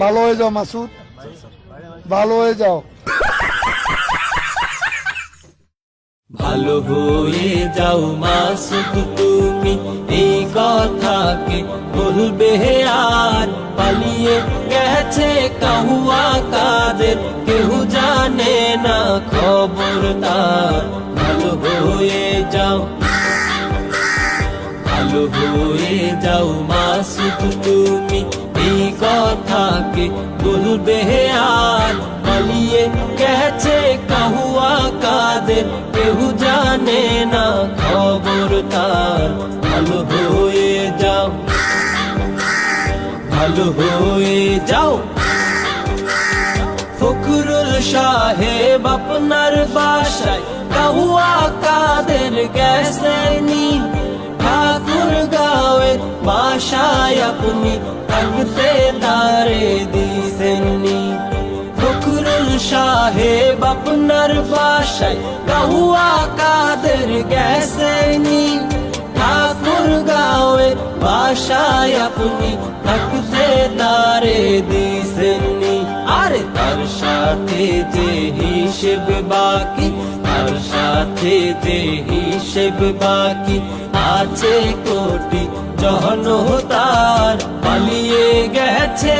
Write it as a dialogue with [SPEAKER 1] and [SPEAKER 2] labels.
[SPEAKER 1] ভালো হয়ে যাও মাসুদ, ভালো হয়ে যাও।
[SPEAKER 2] ভালো হয়ে যাও মাসুদ, তুমি এই কথাকে বলবে আর। পালিয়ে গেছে কাহুয়া কাদের, কেউ জানে না খবর তার। ভালো হয়ে যাও, ভালো হয়ে যাও মাসুদ, তুমি এই কথাকে বলবে আর। পালিয়ে গেছে কাহুয়া কাদের, কেউ জানে না খবর তার। ভালো হয়ে যাও, ভালো হয়ে যাও। ফখরুল সাহেব আপনার বাসায় কাহুয়া কাদের গেছেনি, ঠাকুরগাঁওয়ের বাসায় আপনি থাকতে তারে দিছেননি। ফখরুল সাহেব আপনার বাসায় কাহুয়া কাদের গেছেনি, ঠাকুরগাঁওয়ের বাসায় আপনি থাকতে তারে দিছেননি। আরে তার সাথে যে হিসেব বাকি, তার সাথে যে হিসেব বাকি আছে কোটি জনতার। পালিয়ে গেছে